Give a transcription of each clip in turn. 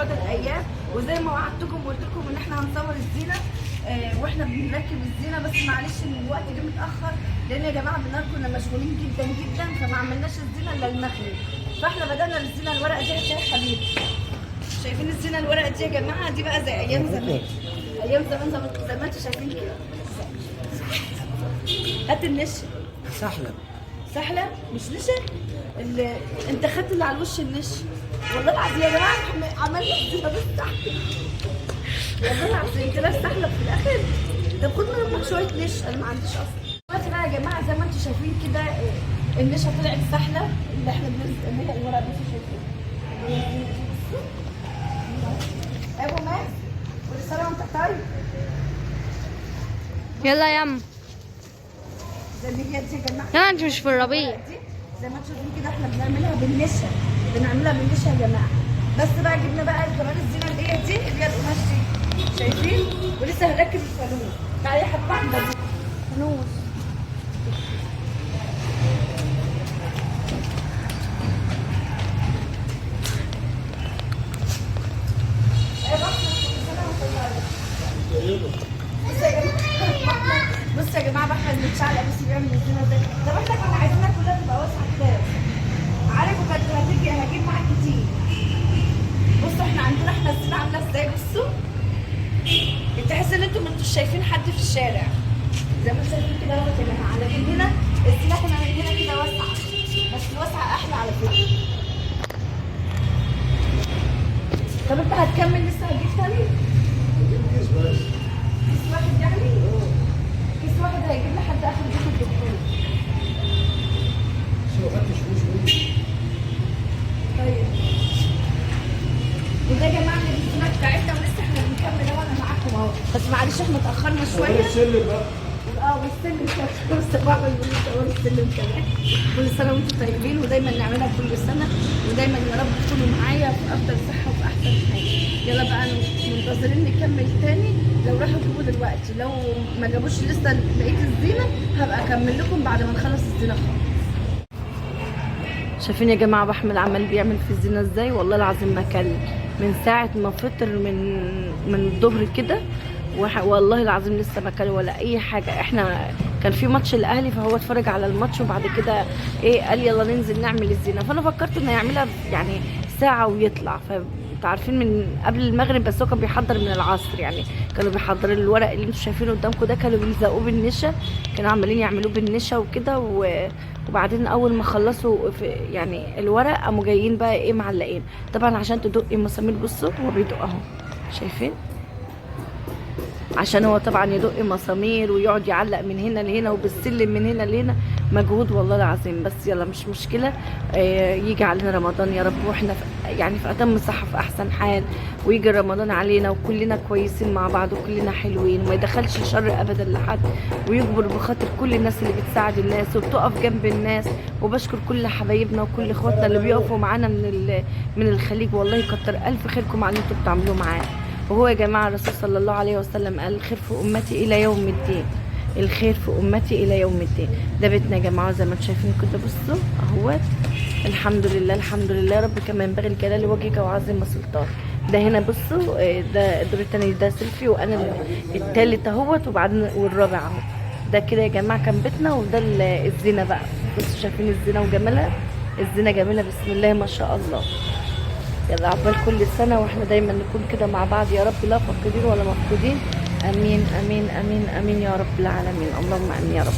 بعد الايام، وزي ما وعدتكم وقلت لكم ان احنا هنصور الزينه واحنا بنركب الزينه، بس معلش ان الوقت جه متاخر، لان يا جماعه بالنهار كنا مشغولين جدا جدا، فما عملناش الزينه الا المغرب. فاحنا بدانا الزينه الورقه دي يا حبيبي. شايفين الزينه الورقه دي يا جماعه؟ دي بقى زي ايام زمان، ايام زمان زي ما انتم شايفين كده. هات النشا. سحلة مش نشا. انت خدت اللي على الوش النشا. والله العظيم يا جماعه عملنا الزينه بالسحلة. والله العظيم طلع سحلة في الاخر. طب خد منك شويه نشا، انا ما عنديش اصلا. دلوقتي بقى يا جماعه زي ما انتم شايفين كده النشا طلعت سحلة اللي احنا بنعملها الورق. بصوا شايفين ايوه ماس. كل سنه وانت طيب. يلا يا ام. زي ما هي دي يا جماعه. لا انت مش في الربيع. زي ما انتم شايفين كده احنا بنعملها بالنشا، يا جماعه. بس بقى جبنا بقى كمان الزينه اللي هي دي اللي هي القماش دي، شايفين؟ ولسه هنركب الفانوس. تعالي يا حبيبه عندنا فانوس. بصوا يا جماعه بقى احنا بنتشعلق بس بيعمل الزينه ازاي. طب احنا كنا عايزينها كلها تبقى واسعه كده، عارف؟ وكانت هجيب معاك كتير. بصوا احنا عندنا الزينه عامله ازاي. بصوا تحس ان انتوا مش شايفين حد في الشارع، زي ما انتوا شايفين كده اهوت يا جماعه. لكن هنا الزينه احنا عاملينها كده واسعه، بس الواسعه احلى على فكره. طب انت هتكمل لسه هتجيب تاني؟ كيس واحد يعني؟ كيس واحد هيجيب لحد اخر بيت الدكتور. طيب وده يا جماعه الزينه بتاعتنا، ولسه احنا بنكمل اهو. انا معاكم اهو، بس معلش احنا اتاخرنا شويه. السلم بقى. والسلم كمان. بص بقى بيقولوا السلم كمان. كل سنه وانتم طيبين، ودايما نعملها كل سنه، ودايما يا رب تكونوا معايا في افضل صحه وفي احسن حاجه. يلا بقى منتظرين نكمل تاني. لو راحوا يجيبوا دلوقتي، لو ما جابوش لسه بقيه الزينه هبقى اكمل لكم بعد ما نخلص الزينه خالص. شايفين يا جماعه بحمد عمال بيعمل في الزينه ازاي؟ والله العظيم ما كل من ساعه ما فطر من الظهر كده، والله العظيم لسه ما كل ولا اي حاجه. احنا كان في ماتش الاهلي فهو اتفرج على الماتش، وبعد كده قال يلا ننزل نعمل الزينه. فانا فكرت انه يعملها يعني ساعه ويطلع. انتوا عارفين من قبل المغرب، بس هو كان بيحضر من العصر. يعني كانوا بيحضروا الورق اللي انتوا شايفينه قدامكم ده، كانوا بيلزقوه بالنشا، كانوا عمالين يعملوه بالنشا وكده. وبعدين اول ما خلصوا في يعني الورق قاموا جايين بقى معلقين. طبعا عشان تدقي مسامير. بصوا هو بيدق اهو، شايفين؟ عشان هو طبعا يدق مسامير ويقعد يعلق من هنا لهنا وبالسلم من هنا لهنا، مجهود والله العظيم. بس يلا مش مشكله. يجي علينا رمضان يا رب واحنا يعني في اتم صحه في احسن حال، ويجي رمضان علينا وكلنا كويسين مع بعض وكلنا حلوين، وما يدخلش شر ابدا لحد، ويجبر بخاطر كل الناس اللي بتساعد الناس وبتقف جنب الناس. وبشكر كل حبايبنا وكل اخواتنا اللي بيقفوا معانا من الخليج. والله يكتر الف خيركم على اللي انتوا بتعملوه معانا. وهو يا جماعه الرسول صلى الله عليه وسلم قال الخير في امتي الى يوم الدين، الخير في امتي الى يوم الدين. ده بيتنا يا جماعه زي ما انتم شايفين كده. بصوا اهوت. الحمد لله الحمد لله يا رب. كما ينبغي الجلال وجهك وعظيم سلطان. ده هنا بصوا ده الدور الثاني، ده سيلفي، وانا الثالث اهوت، وبعدين والرابع اهو. ده كده يا جماعه كان بيتنا. وده الزينه بقى. بصوا شايفين الزينه وجمالها؟ الزينه جميله بسم الله ما شاء الله. يلا عقبال كل سنه واحنا دايما نكون كده مع بعض يا رب، لا فاقدين ولا مفقودين. امين امين امين امين يا رب العالمين. اللهم امين يا رب.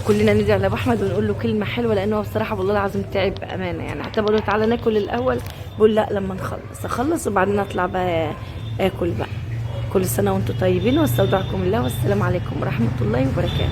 كلنا ندعي على ابو احمد ونقول له كلمه حلوه، لانه هو بصراحه والله العظيم تعب بامانه. يعني حتى بقول له تعالى ناكل الاول، بقول لا لما اخلص وبعدين اطلع بقى اكل بقى. كل سنه وانتم طيبين، واستودعكم الله، والسلام عليكم ورحمه الله وبركاته.